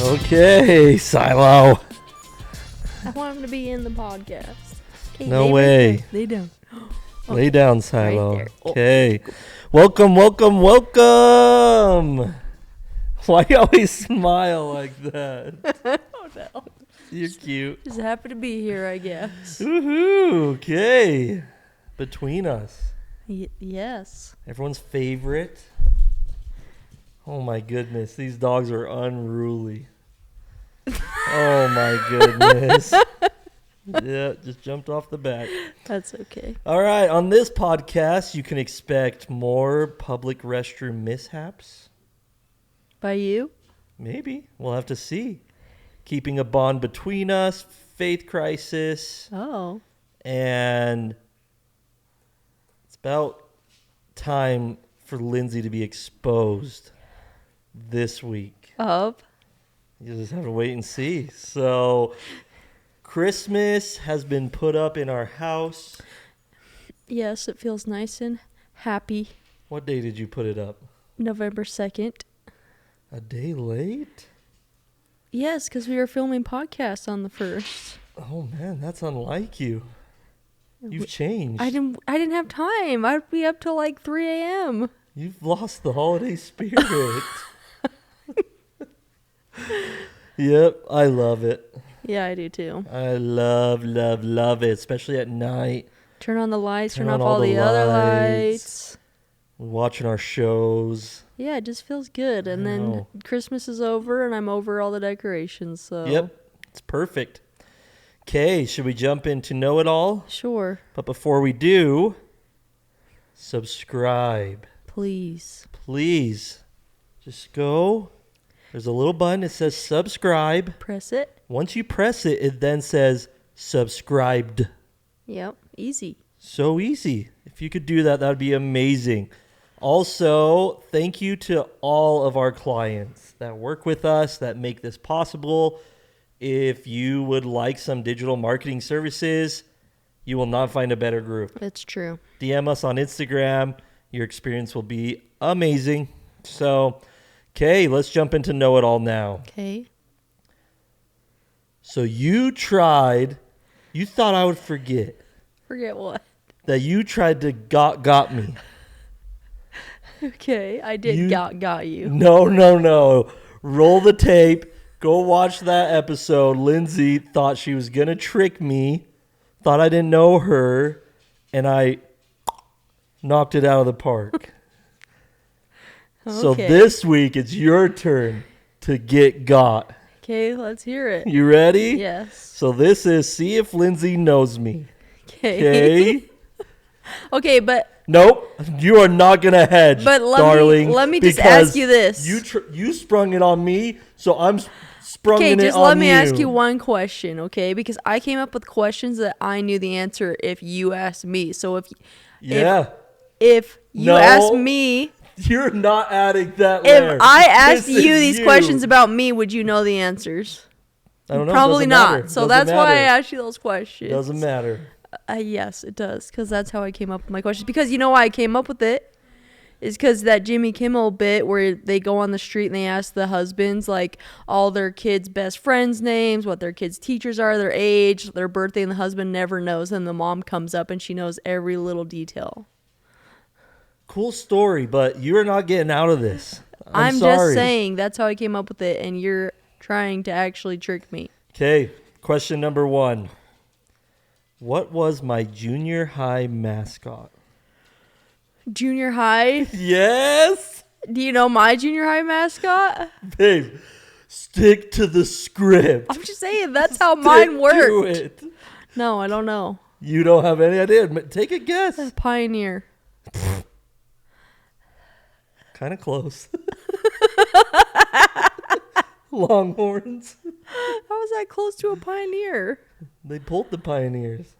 Okay, Silo. I want him to be in the podcast. Okay, No way. Lay down. Lay down, Silo. Right there. Okay. Welcome. Why you always smile like that? Oh no. You're cute. Just happy to be here, I guess. Woohoo. Okay. Between us. Yes. Everyone's favorite. Oh my goodness. These dogs are unruly. Oh my goodness. Yeah, just jumped off the back. That's okay. All right, on this podcast, you can expect more public restroom mishaps. By you? Maybe. We'll have to see. Keeping a bond between us, faith crisis, Oh. and it's about time for Lindsay to be exposed this week. Up. You just have to wait and see. So, Christmas has been put up in our house. Yes, it feels nice and happy. What day did you put it up? November 2nd. A day late? Yes, because we were filming podcasts on the 1st. Oh man, that's unlike you. You've changed. I didn't have time. I'd be up till like 3 a.m. You've lost the holiday spirit. Yep, I love it. Yeah, I do too. I love it, especially at night. Turn on the lights, Turn turn on off all all the the other lights. lights. Watching our shows. Yeah, it just feels good. And then know. Christmas is over and I'm over all the decorations, so. Yep, it's perfect. Okay, should we jump into Know It All? Sure. But before we do, subscribe. Please. Please. Just go. There's a little button. It says subscribe. Press it. Once you press it, it then says subscribed. Yep. Easy. So easy. If you could do that, that would be amazing. Also, thank you to all of our clients that work with us, that make this possible. If you would like some digital marketing services, you will not find a better group. It's true. DM us on Instagram. Your experience will be amazing. So, okay, let's jump into Know It All now. Okay. So you thought I would forget Forget what? that you tried to got me. Okay. I did got you. No. Roll the tape. Go watch that episode. Lindsay thought she was going to trick me, thought I didn't know her, and I knocked it out of the park. Okay. So this week, it's your turn to get got. Okay, let's hear it. You ready? Yes. So this is See If Lindsay Knows Me. Okay. Okay? Okay, but Nope. You are not going to hedge, But darling. let me just because ask you this. You sprung it on me, so I'm sprung okay, it just on let me ask you one question, okay? Because I came up with questions that I knew the answer if you asked me. So if you No. asked me, You're not adding that layer. if I asked This you is these you. questions about me, would you know the answers? I don't know. Probably Doesn't not. matter. So Doesn't that's why I matter. asked you those questions. Doesn't matter. Yes, it does, because that's how I came up with my questions. Because you know why I came up with it? Is because that Jimmy Kimmel bit where they go on the street and they ask the husbands, like, all their kids' best friends' names, what their kids' teachers are, their age, their birthday, and the husband never knows. And the mom comes up and she knows every little detail. Cool story, but you're not getting out of this. I'm just sorry. saying that's how I came up with it, and you're trying to actually trick me. Okay, question number 1. What was my junior high mascot? Junior high? Yes? Do you know my junior high mascot? Babe, stick to the script. I'm just saying that's how mine worked. Do it. No, I don't know. You don't have any idea. Take a guess. Pioneer. Kind of close. Longhorns. How was that close to a pioneer? They pulled the Pioneers.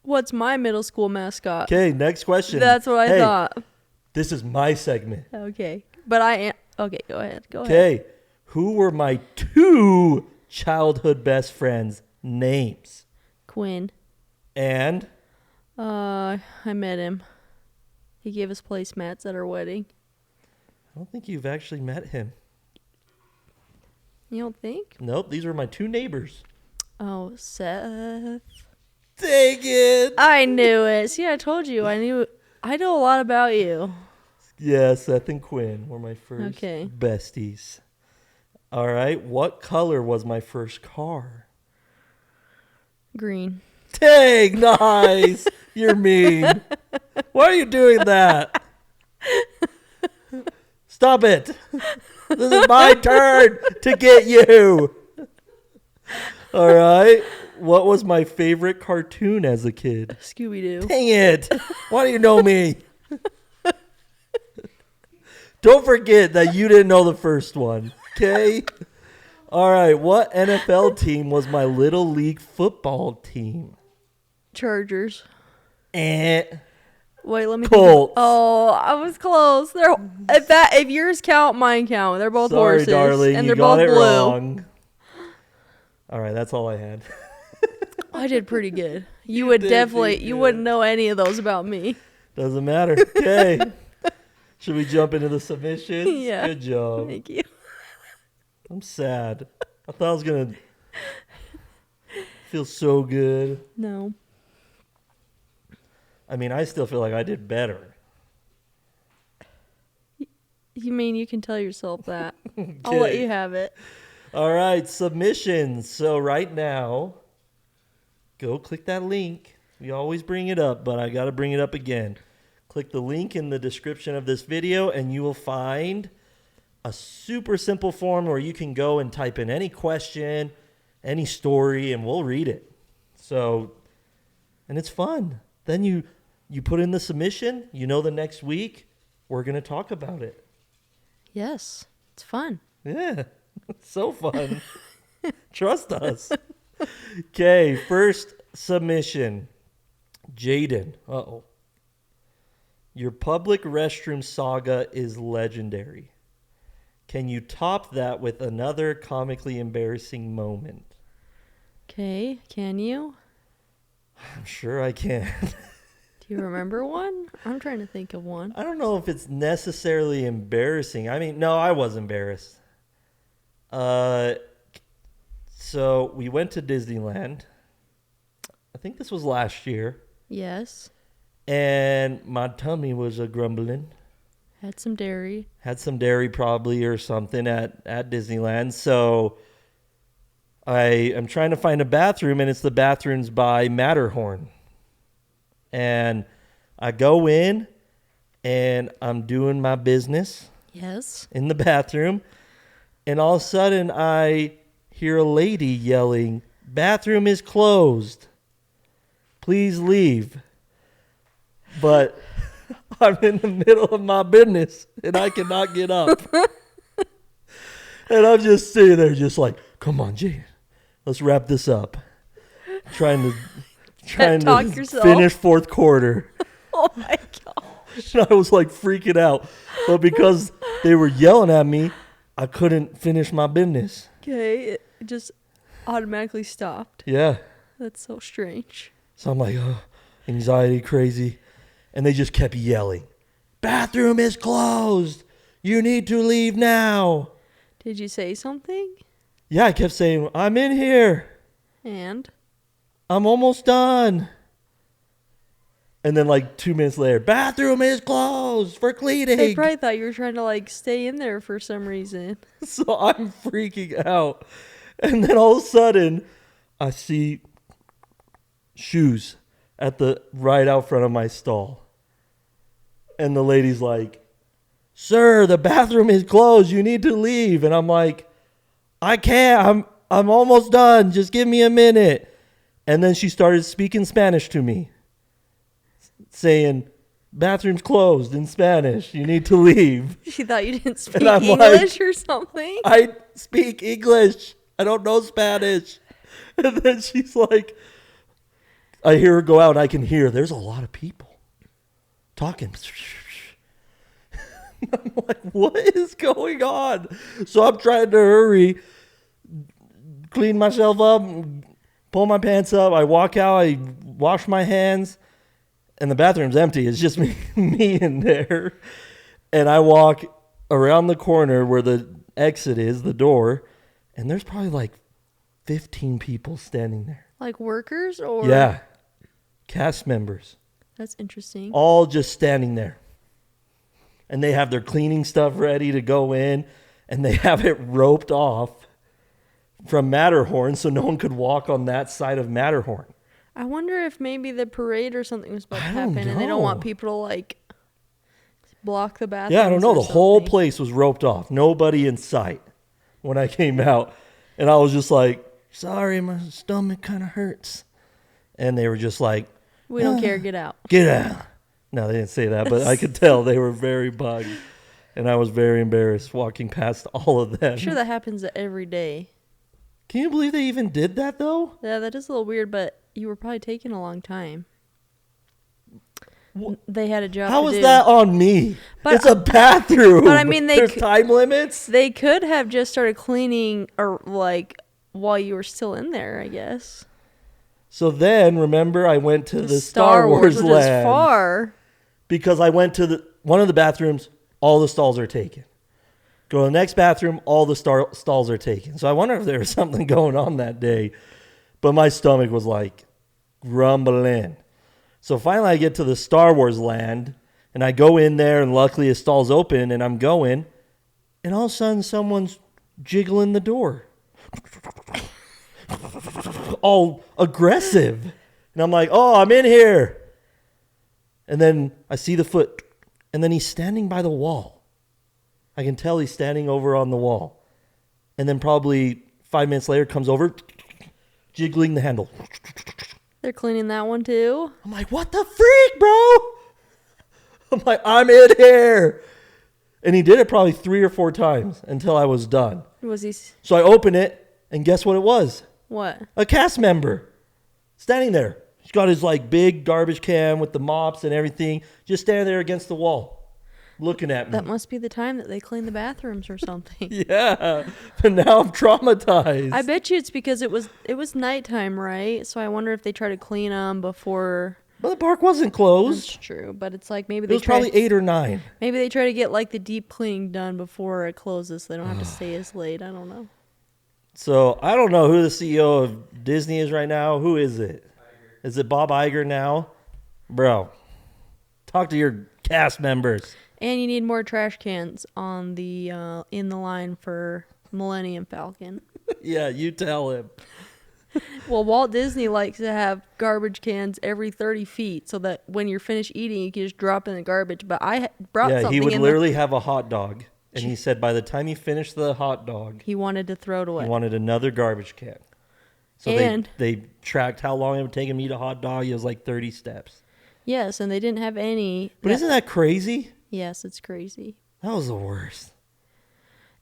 What's my middle school mascot? Okay, next question. That's what I thought. This is my segment. Okay. But I am. Okay, go ahead. Go ahead. Okay, who were my 2 childhood best friends' names? Quinn. And? I met him. He gave us placemats at our wedding. I don't think you've actually met him. You don't think? Nope, these are my two neighbors. Oh, Seth. Dang it. I knew it. See, I told you. I know a lot about you. Yeah, Seth and Quinn were my first besties. All right, what color was my first car? Green. Dang, nice. You're mean. Why are you doing that? Stop it. This is my turn to get you. All right. What was my favorite cartoon as a kid? Scooby-Doo. Dang it. Why do you know me? Don't forget that you didn't know the first one. Okay? All right. What NFL team was my little league football team? Chargers. Wait, let me Colts. think. Oh, I was close. If yours count, mine count. They're both Sorry, horses, darling. and You they're got both it blue. wrong. All right, that's all I had. I did pretty good. You wouldn't know any of those about me. Doesn't matter. Okay. Should we jump into the submissions? Yeah. Good job. Thank you. I'm sad. I thought I was going to feel so good. No. I mean, I still feel like I did better. You mean you can tell yourself that? Okay. I'll let you have it. All right, submissions. So right now, go click that link. We always bring it up, but I got to bring it up again. Click the link in the description of this video, and you will find a super simple form where you can go and type in any question, any story, and we'll read it. So, and it's fun. Then you put in the submission. You know the next week we're going to talk about it. Yes, it's fun. Yeah, it's so fun. Trust us. Okay, first submission. Jaiden. Uh-oh. Your public restroom saga is legendary. Can you top that with another comically embarrassing moment? Okay, can you? I'm sure I can. Do you remember one? I'm trying to think of one. I don't know if it's necessarily embarrassing. I mean, no, I was embarrassed. So we went to Disneyland. I think this was last year. Yes. And my tummy was a-grumbling. Had some dairy. Had some dairy probably or something at Disneyland. So I am trying to find a bathroom, and it's the bathrooms by Matterhorn. And I go in, and I'm doing my business. Yes. In the bathroom. And all of a sudden, I hear a lady yelling, "Bathroom is closed. Please leave." But I'm in the middle of my business, and I cannot get up. And I'm just sitting there just like, come on, Jane, let's wrap this up. Trying to finish fourth quarter. Oh, my gosh. And I was like freaking out. But because they were yelling at me, I couldn't finish my business. Okay, it just automatically stopped. Yeah. That's so strange. So I'm like, oh, anxiety, crazy. And they just kept yelling, "Bathroom is closed. You need to leave now." Did you say something? Yeah, I kept saying, "I'm in here. And? I'm almost done." And then like 2 minutes later, "Bathroom is closed for cleaning." They probably thought you were trying to like stay in there for some reason. So I'm freaking out. And then all of a sudden, I see shoes at the right out front of my stall. And the lady's like, "Sir, the bathroom is closed. You need to leave." And I'm like, "I can't. I'm almost done. Just give me a minute." And then she started speaking Spanish to me, saying, "Bathroom's closed" in Spanish. "You need to leave." She thought you didn't speak English or something. "I speak English. I don't know Spanish." And then she's like, I hear her go out, and I can hear there's a lot of people talking. I'm like, what is going on? So I'm trying to hurry, clean myself up, pull my pants up. I walk out, I wash my hands, and the bathroom's empty. It's just me in there. And I walk around the corner where the exit is, the door, and there's probably like 15 people standing there. Like workers or? Yeah. Cast members. That's interesting. All just standing there. And they have their cleaning stuff ready to go in, and they have it roped off from Matterhorn so no one could walk on that side of Matterhorn. I wonder if maybe the parade or something was about to I don't happen and they don't want know. people to like block the bathroom. Yeah, I don't know. The whole place was roped off. Nobody in sight when I came out. And I was just like, sorry, my stomach kind of hurts. And they were just like, we don't care, get out. Get out. No, they didn't say that, but I could tell they were very bugged. And I was very embarrassed walking past all of them. I'm sure that happens every day. Can you believe they even did that, though? Yeah, that is a little weird, but you were probably taking a long time. They had a job How to is do. that on me? But it's a bathroom. but I mean, there's time limits. They could have just started cleaning or like while you were still in there, I guess. So then, remember, I went to the Star Wars which land. is far. Because I went to one of the bathrooms, all the stalls are taken. Go to the next bathroom, all the stalls are taken. So I wonder if there was something going on that day. But my stomach was like grumbling. So finally I get to the Star Wars land, and I go in there, and luckily a stall's open, and I'm going, and all of a sudden someone's jiggling the door. All aggressive. And I'm like, oh, I'm in here. And then I see the foot, and then he's standing by the wall. I can tell he's standing over on the wall. And then probably 5 minutes later comes over, jiggling the handle. They're cleaning that one too. I'm like, what the freak, bro? I'm like, I'm in here. And he did it probably 3 or 4 times until I was done. Was he? So I open it, and guess what it was? What? A cast member standing there. He's got his like big garbage can with the mops and everything, just standing there against the wall, looking at me. That must be the time that they clean the bathrooms or something. Yeah, but now I'm traumatized. I bet you it's because it was nighttime, right? So I wonder if they try to clean them before. But the park wasn't That's closed. true, but it's like maybe It was probably 8 or 9. Maybe they try to get like the deep cleaning done before it closes, so they don't have to stay as late. I don't know. So I don't know who the CEO of Disney is right now. Who is it? Is it Bob Iger now? Bro, talk to your cast members. And you need more trash cans on the in the line for Millennium Falcon. Yeah, you tell him. Well, Walt Disney likes to have garbage cans every 30 feet so that when you're finished eating, you can just drop in the garbage. But I brought something he would in literally have a hot dog. And he said by the time he finished the hot dog, he wanted to throw it away. he wanted another garbage can. So And- they tracked how long it would take him to eat a hot dog. It was like 30 steps. Yes, and they didn't have any. But isn't that crazy? Yes, it's crazy. That was the worst.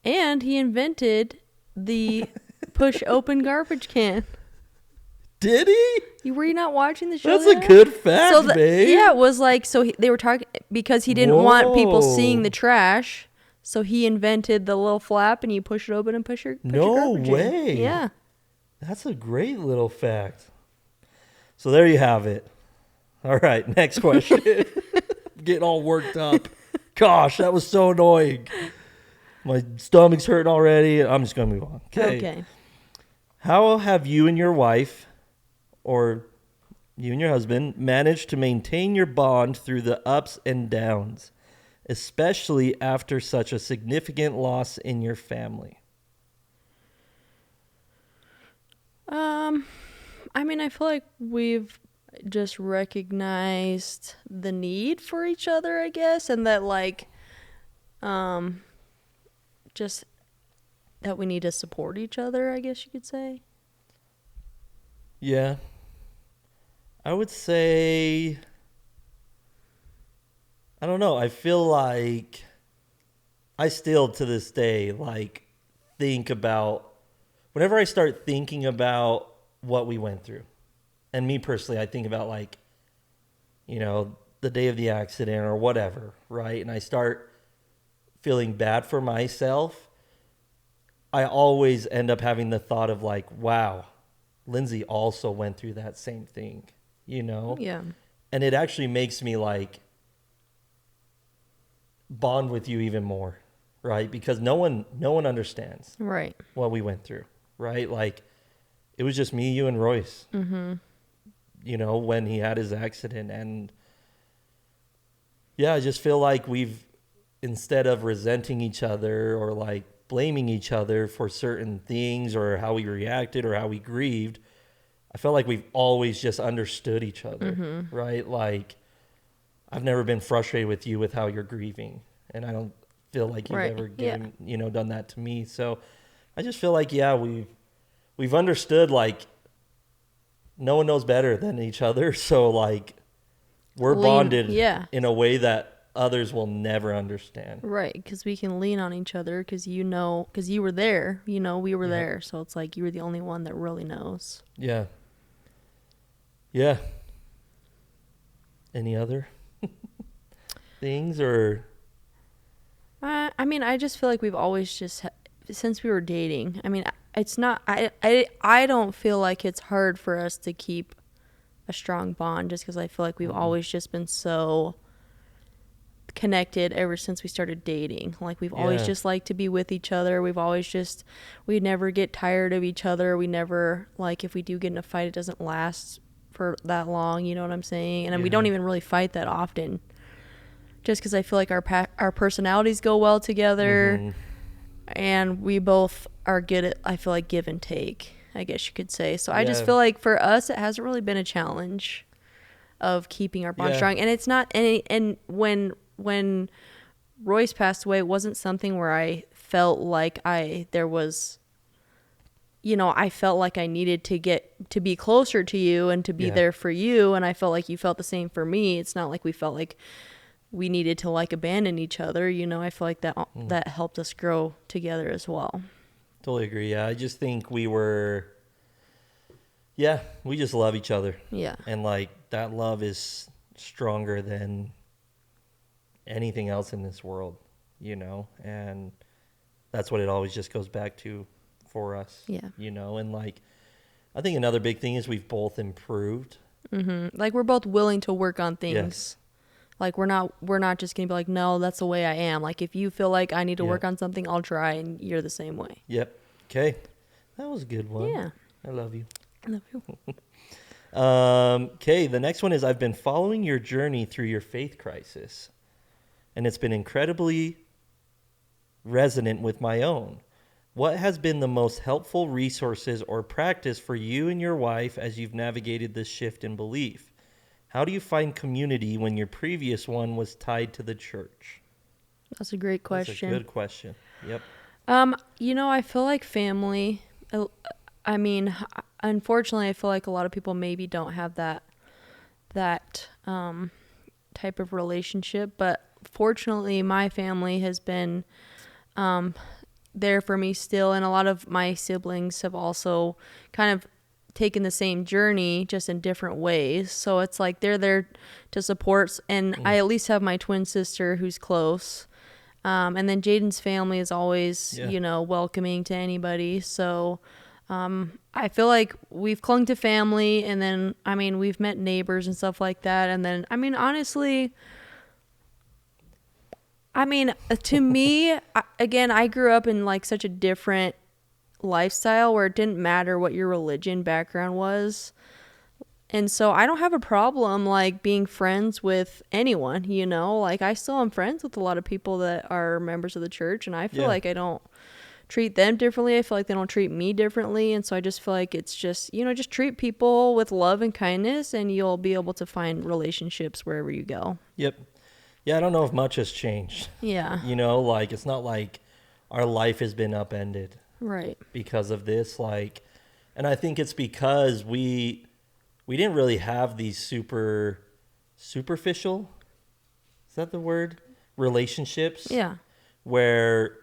And he invented the push open garbage can. Did he? Were you not watching the show? That's there? a good fact, babe. Yeah, it was like, so they were talking, because he didn't want people Whoa. seeing the trash, so he invented the little flap, and you push it open and push your No garbage in. way. Yeah. That's a great little fact. So there you have it. All right, next question. Getting all worked up. Gosh, that was so annoying. My stomach's hurting already. I'm just going to move on. Okay. How have you and your wife, or you and your husband, managed to maintain your bond through the ups and downs, especially after such a significant loss in your family? I mean, I feel like we've just recognized the need for each other, I guess, and that like, just that we need to support each other, I guess you could say. Yeah. I would say, I don't know. I feel like I still to this day like think about, whenever I start thinking about what we went through, and me personally, I think about like, you know, the day of the accident or whatever, right? And I start feeling bad for myself. I always end up having the thought of like, wow, Lindsay also went through that same thing, you know? Yeah. And it actually makes me like bond with you even more, right? Because no one understands Right. what we went through, right? Like, it was just me, you, and Royce, you know, when he had his accident. And yeah, I just feel like instead of resenting each other or like blaming each other for certain things or how we reacted or how we grieved, I felt like we've always just understood each other, right? Like, I've never been frustrated with you with how you're grieving, and I don't feel like you've Right. ever Yeah. done that to me. So I just feel like, yeah, we've understood, like, no one knows better than each other. So like, we're bonded Yeah. in a way that others will never understand. Right, because we can lean on each other because because you were there, we were Yep. there. So it's like you were the only one that really knows. Yeah. Yeah. Any other things or? I mean, I just feel like we've always since we were dating. I mean, it's not. I don't feel like it's hard for us to keep a strong bond just because I feel like we've always just been so connected ever since we started dating. Like we've always just liked to be with each other. We never get tired of each other. We never, like, if we do get in a fight, it doesn't last for that long. You know what I'm saying? And then we don't even really fight that often. Just because I feel like our personalities go well together, and we both are good at, I feel like, give and take, I guess you could say. So I just feel like for us, it hasn't really been a challenge of keeping our bond strong. And it's not any. And when Royce passed away, it wasn't something where I felt like I felt like I needed to be closer to you and to be there for you. And I felt like you felt the same for me. It's not like we felt like we needed to like abandon each other. I feel like that helped us grow together as well. Totally agree. Yeah. I just think we just love each other. Yeah. And like, that love is stronger than anything else in this world, and that's what it always just goes back to for us. Yeah. And like, I think another big thing is we've both improved. Like, we're both willing to work on things. Yes. Like, we're not just gonna be like, no, that's the way I am. Like, if you feel like I need to work on something, I'll try, and you're the same way. Yep. Okay. That was a good one. Yeah. I love you. I love you. Okay, the next one is, I've been following your journey through your faith crisis, and it's been incredibly resonant with my own. What has been the most helpful resources or practice for you and your wife as you've navigated this shift in belief? How do you find community when your previous one was tied to the church? That's a great question. That's a good question. Yep. I feel like family. I mean, unfortunately, I feel like a lot of people maybe don't have that type of relationship. But fortunately, my family has been there for me still, and a lot of my siblings have also kind of taken the same journey, just in different ways. So it's like they're there to support, and I at least have my twin sister who's close. And then Jaiden's family is always, welcoming to anybody. So I feel like we've clung to family, and then, I mean, we've met neighbors and stuff like that. And then, I mean, honestly, to me, again, I grew up in like such a different lifestyle where it didn't matter what your religion background was. And so I don't have a problem like being friends with anyone, like I still am friends with a lot of people that are members of the church, and I feel like I don't treat them differently. I feel like they don't treat me differently. And so I just feel like it's just, just treat people with love and kindness, and you'll be able to find relationships wherever you go. Yep. Yeah, I don't know if much has changed. Yeah. Like, it's not like our life has been upended. Right. Because of this, like, and I think it's because we didn't really have these superficial, is that the word? Relationships. Yeah. Where,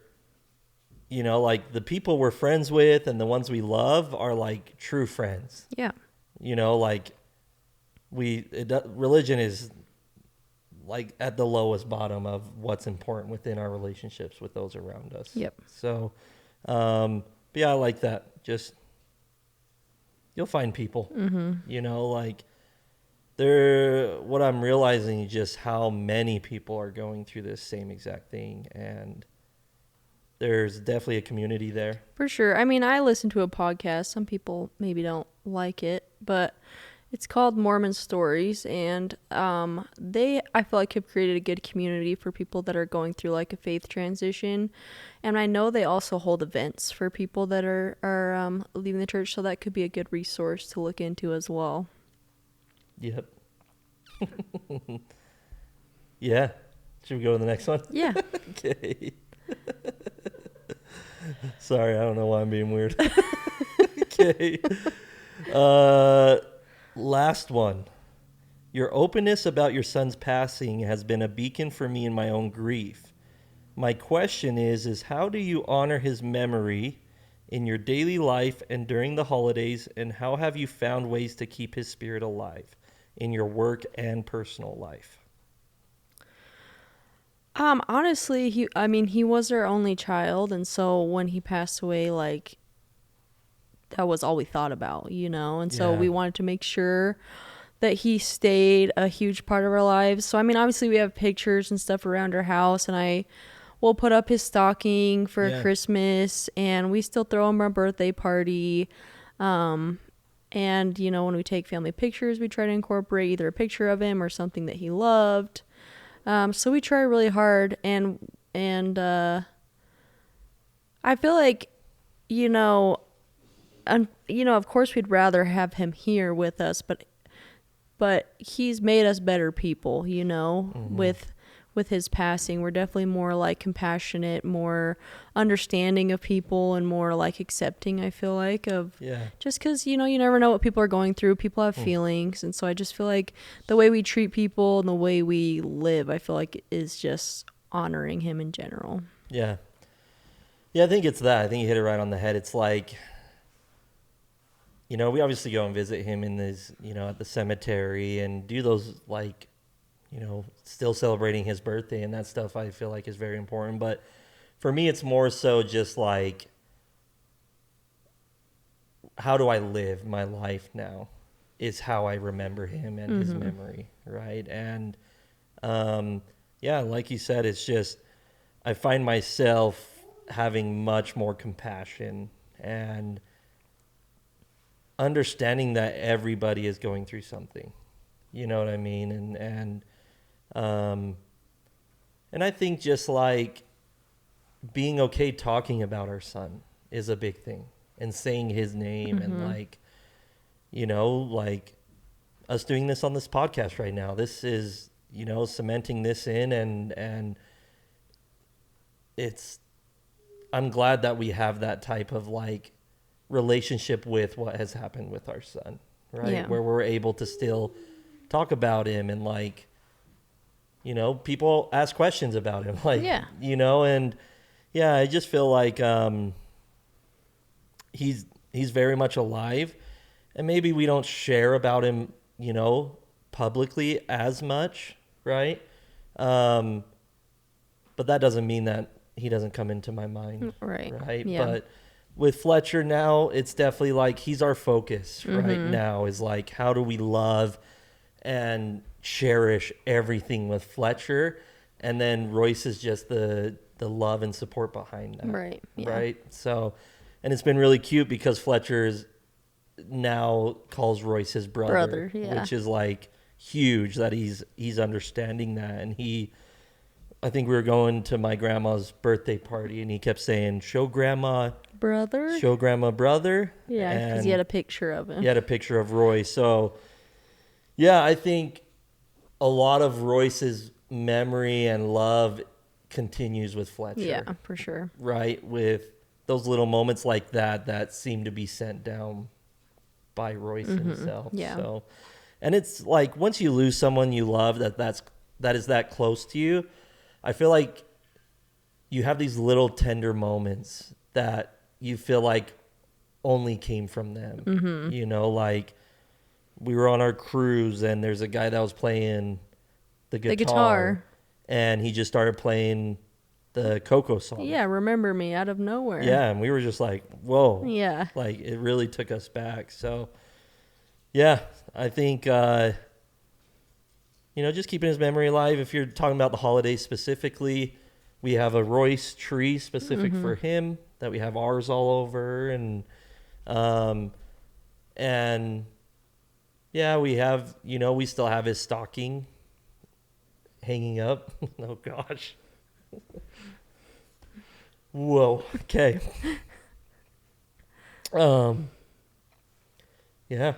like, the people we're friends with and the ones we love are like true friends. Yeah. Like, religion is like at the lowest bottom of what's important within our relationships with those around us. Yep. So, but yeah, I like that. Just, you'll find people, like what I'm realizing is just how many people are going through this same exact thing. And there's definitely a community there. For sure. I mean, I listen to a podcast. Some people maybe don't like it, but it's called Mormon Stories, and they, I feel like, have created a good community for people that are going through like a faith transition. And I know they also hold events for people that are leaving the church, so that could be a good resource to look into as well. Yep. Yeah. Should we go to the next one? Yeah. Okay. Sorry, I don't know why I'm being weird. Okay. Last one. Your openness about your son's passing has been a beacon for me in my own grief. My question is how do you honor his memory in your daily life and during the holidays, and how have you found ways to keep his spirit alive in your work and personal life? Honestly, he was our only child, and so when he passed away, like, that was all we thought about, and so we wanted to make sure that he stayed a huge part of our lives. So, I mean, obviously we have pictures and stuff around our house, and I will put up his stocking for Christmas, and we still throw him our birthday party. And, when we take family pictures, we try to incorporate either a picture of him or something that he loved. So we try really hard, and I feel like, of course we'd rather have him here with us, but he's made us better people, Mm-hmm. with his passing. We're definitely more like compassionate, more understanding of people, and more like accepting, I feel like, of just because, you never know what people are going through. People have feelings. And so I just feel like the way we treat people and the way we live, I feel like is just honoring him in general. Yeah. Yeah, I think it's that. I think you hit it right on the head. It's like, we obviously go and visit him in his, at the cemetery and do those, like, still celebrating his birthday and that stuff, I feel like is very important. But for me, it's more so just like, how do I live my life now is how I remember him and his memory, right? And, like you said, it's just, I find myself having much more compassion and understanding that everybody is going through something. You know what I mean? And I think just like being okay talking about our son is a big thing, and saying his name and like us doing this on this podcast right now. This is, cementing this in, and I'm glad that we have that type of like relationship with what has happened with our son, right? Yeah. Where we're able to still talk about him, and like, people ask questions about him, like, and I just feel like he's very much alive, and maybe we don't share about him, publicly as much, right? But that doesn't mean that he doesn't come into my mind, right? Yeah. But with Fletcher now, it's definitely like he's our focus right now, is like, how do we love and cherish everything with Fletcher, and then Royce is just the love and support behind that, right? So, and it's been really cute because Fletcher's now calls Royce his brother, which is like huge that he's understanding that. And I think we were going to my grandma's birthday party, and he kept saying, show grandma brother. Yeah, because he had a picture of him. He had a picture of Royce. So yeah, I think a lot of Royce's memory and love continues with Fletcher. Yeah, for sure. Right? With those little moments like that seem to be sent down by Royce himself. Yeah. So, and it's like, once you lose someone you love that is that close to you, I feel like you have these little tender moments that you feel like only came from them. Like, we were on our cruise, and there's a guy that was playing the guitar, and he just started playing the Coco song. Yeah, Remember Me, out of nowhere. Yeah, and we were just like, whoa. Yeah. Like, it really took us back. So, yeah, I think, just keeping his memory alive. If you're talking about the holidays specifically, we have a Royce tree specific for him that we have ours all over, and yeah, we have, we still have his stocking hanging up. Oh gosh. Whoa. Okay. Yeah.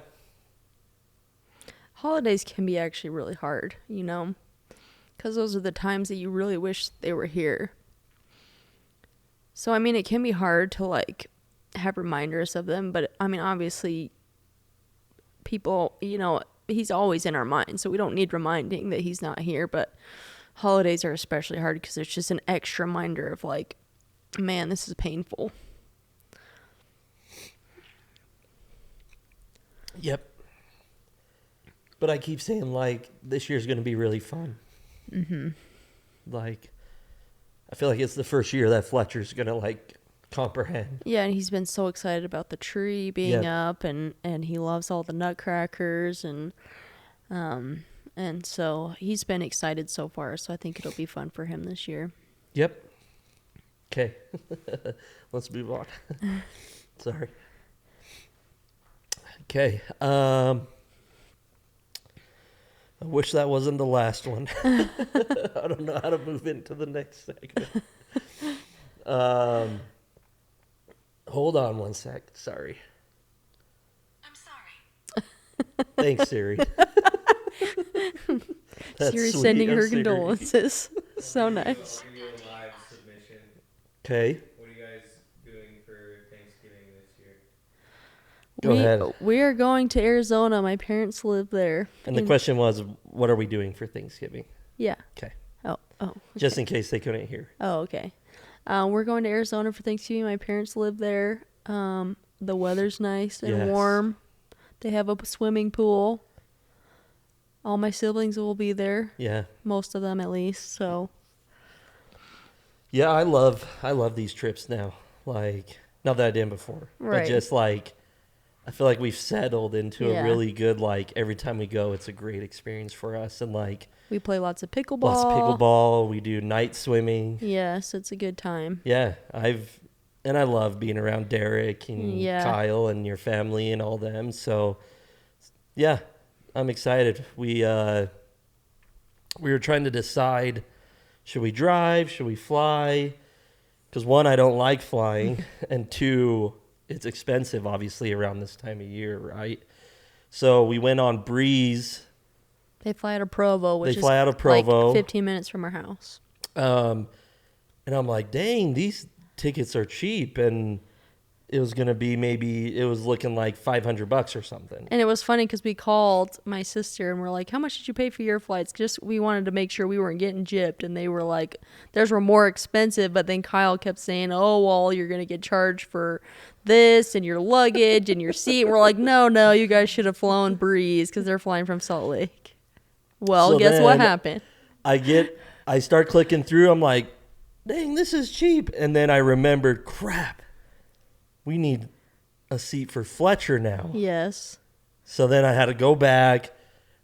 Holidays can be actually really hard, because those are the times that you really wish they were here. So, I mean, it can be hard to, like, have reminders of them, but, I mean, obviously, people, he's always in our minds, so we don't need reminding that he's not here, but holidays are especially hard because it's just an extra reminder of, like, man, this is painful. Yep. But I keep saying, like, this year's going to be really fun. Mm-hmm. Like, I feel like it's the first year that Fletcher's going to, like, comprehend. Yeah, and he's been so excited about the tree being up, and he loves all the nutcrackers, and so he's been excited so far, so I think it'll be fun for him this year. Yep. Okay. Let's move on. Sorry. Okay. I wish that wasn't the last one. I don't know how to move into the next segment. Hold on one sec. Sorry. I'm sorry. Thanks, Siri. Siri's sweet sending of her Siri. condolences. So nice. I'll give you a live submission. Okay. What are you guys doing for Thanksgiving this year? Go ahead. We are going to Arizona. My parents live there. And the question was, what are we doing for Thanksgiving? Yeah. Okay. Oh. Okay. Just in case they couldn't hear. Oh, okay. We're going to Arizona for Thanksgiving. My parents live there. The weather's nice and Yes. warm. They have a swimming pool. All my siblings will be there. Yeah. Most of them, at least. So. Yeah, I love these trips now. Like, not that I didn't before. Right. But just like, I feel like we've settled into Yeah. a really good, like, every time we go, it's a great experience for us. And like, We play lots of pickleball. lots of pickleball. We do night swimming. Yes, it's a good time. Yeah, I love being around Derek and Yeah. Kyle and your family and all them. So, yeah, I'm excited. We were trying to decide, should we drive? Should we fly? Because one, I don't like flying, and two, it's expensive, obviously, around this time of year, right? So we went on Breeze. They fly out of Provo, which They fly out of Provo. like 15 minutes from our house. And I'm like, dang, these tickets are cheap. And it was going to be it was looking like $500 or something. And it was funny because we called my sister and we're like, how much did you pay for your flights? Just we wanted to make sure we weren't getting gypped. And they were like, theirs were more expensive. But then Kyle kept saying, oh, well, you're going to get charged for this and your luggage and your seat. And we're like, no, you guys should have flown Breeze because they're flying from Salt Lake. Well, So guess what then happened? I start clicking through. I'm like, dang, this is cheap. And then I remembered, crap, we need a seat for Fletcher now. Yes. So then I had to go back,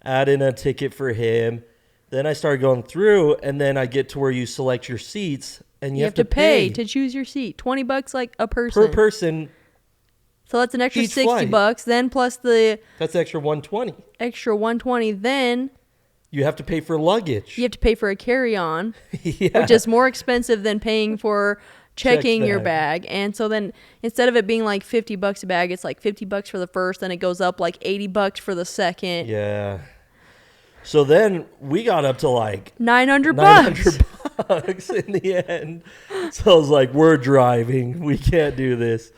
add in a ticket for him. Then I started going through, and then I get to where you select your seats, and you have to pay to choose your seat. $20 like a person. per person. So that's an extra each $60. flight. Then plus the That's extra $120. extra $120. Then You have to pay for luggage. you have to pay for a carry-on, Yeah. which is more expensive than paying for checking your bag. bag. And so then instead of it being like $50 a bag, it's like $50 for the first, then it goes up like $80 for the second. Yeah. So then we got up to like $900. $900 in the end. So I was like, we're driving. We can't do this.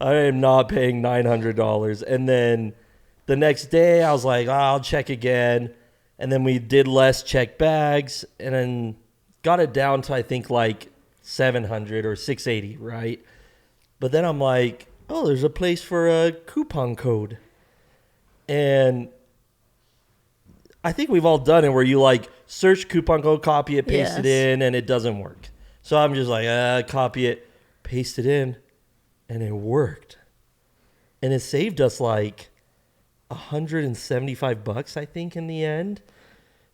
I am not paying $900. And then the next day I was like, I'll check again. And then we did less check bags and then got it down to, I think, like 700 or 680, right? But then I'm like, oh, there's a place for a coupon code. And I think we've all done it where you like search coupon code, copy it, paste it Yes. in, and it doesn't work. So I'm just like, copy it, paste it in, and it worked. And it saved us like $175, I think, in the end.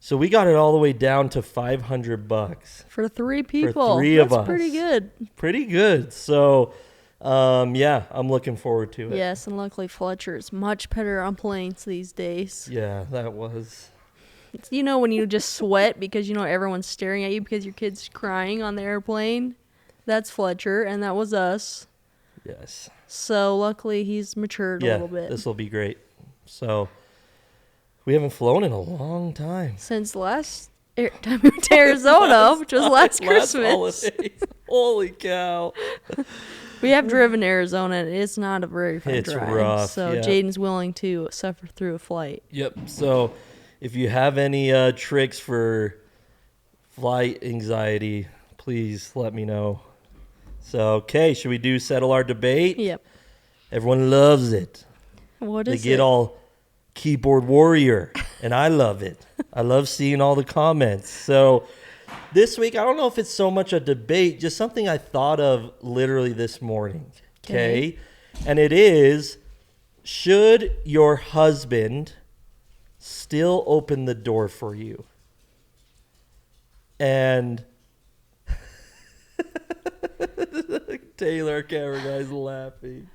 So we got it all the way down to $500 For 3 people. three of That's us. pretty good. Pretty good. So, yeah, I'm looking forward to it. Yes, and luckily Fletcher is much better on planes these days. Yeah, that was. You know when you just sweat because you know everyone's staring at you because your kid's crying on the airplane? That's Fletcher, and that was us. Yes. So luckily he's matured a little bit. This will be great. So, we haven't flown in a long time. Since the last time we went to Arizona, which was last Christmas. holidays. Holy cow. We have driven to Arizona, and it's not a very fun It's drive. rough, So yeah. Jaiden's willing to suffer through a flight. Yep. So, if you have any tricks for flight anxiety, please let me know. So, okay, should we settle our debate? Yep. Everyone loves it. What They is get it? all keyboard warrior, and I love it. I love seeing all the comments. So this week, I don't know if it's so much a debate, just something I thought of literally this morning. Okay. And it is, should your husband still open the door for you? And Taylor, our camera guy's laughing.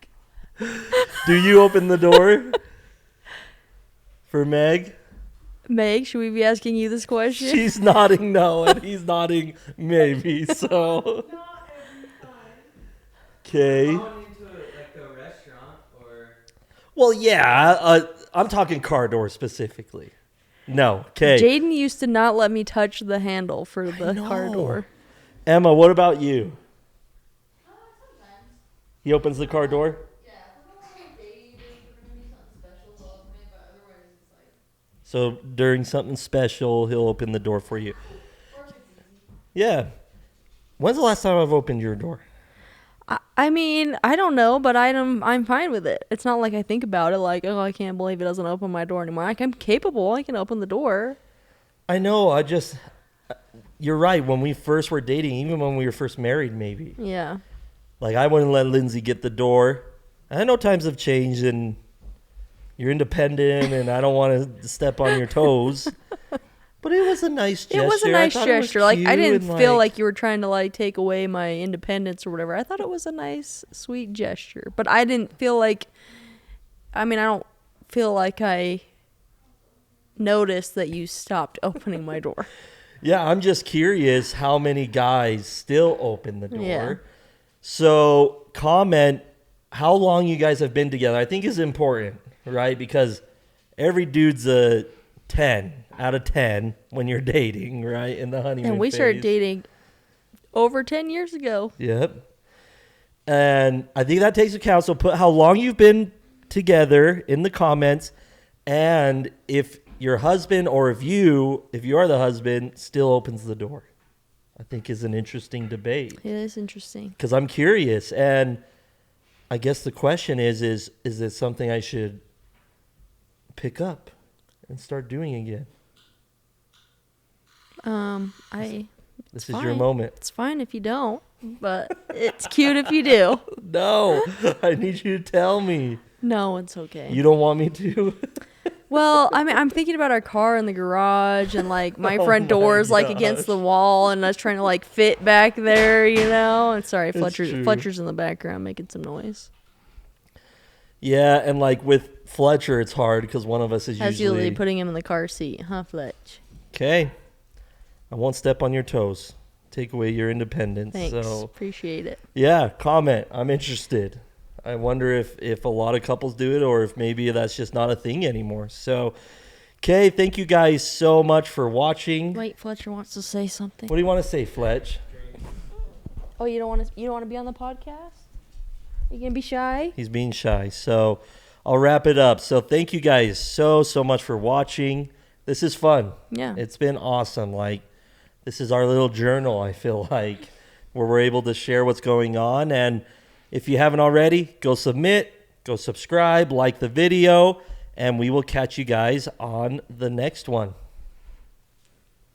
Do you open the door for Meg? Meg, should we be asking you this question? She's nodding no, and he's nodding maybe. So, okay. Going into like a restaurant or Well, yeah, I'm talking car door specifically. No, okay. Jaiden used to not let me touch the handle for the know. car door. Emma, what about you? Sometimes. He opens the car door? Yeah, if we're going on a date or if we're gonna do something special, he'll open it, but otherwise it's like, So during something special, he'll open the door for you. or if it's easy. Yeah. When's the last time I've opened your door? I mean, I don't know, but I'm fine with it. It's not like I think about it like, oh, I can't believe it doesn't open my door anymore. Like, I'm capable. I can open the door. I know, you're right. When we first were dating, even when we were first married, maybe. Yeah. Like, I wouldn't let Lindsay get the door. I know times have changed and you're independent and I don't want to step on your toes. But it was a nice gesture. It was a nice I thought it was gesture. Like, I cute didn't and, feel like you were trying to, like, take away my independence or whatever. I thought it was a nice, sweet gesture. But I didn't feel like, I mean, I don't feel like I noticed that you stopped opening my door. Yeah, I'm just curious how many guys still open the door. Yeah. So, comment how long you guys have been together. I think is important, right? Because every dude's a 10 out of 10 when you're dating, right? In the honeymoon And we started phase. dating over 10 years ago. Yep. And I think that takes account. So put how long you've been together in the comments, and if your husband or if you are the husband, still opens the door. I think is an interesting debate It is interesting. because I'm curious, and I guess the question is it something I should pick up and start doing again? This is your fine. moment. It's fine if you don't, but it's cute if you do. No, I need you to tell me. No, it's okay. You don't want me to? Well, I mean, I'm thinking about our car in the garage and like my Oh front door my is like against the wall and us trying to like fit back there, you know? And sorry, true. Fletcher's in the background making some noise. Yeah, and like with Fletcher, it's hard because one of us is As usually usually putting him in the car seat, huh, Fletch? okay. I won't step on your toes. Take away your independence. Thanks. So Appreciate it. yeah, comment. I'm interested. I wonder if a lot of couples do it or if maybe that's just not a thing anymore. So, okay, thank you guys so much for watching. Wait, Fletcher wants to say something. What do you want to say, Fletch? Oh, you don't want to be on the podcast? You gonna be shy? He's being shy. So I'll wrap it up. So thank you guys so much for watching. This is fun. Yeah. It's been awesome. Like, this is our little journal, I feel like, where we're able to share what's going on. And if you haven't already, go submit, go subscribe, like the video, and we will catch you guys on the next one.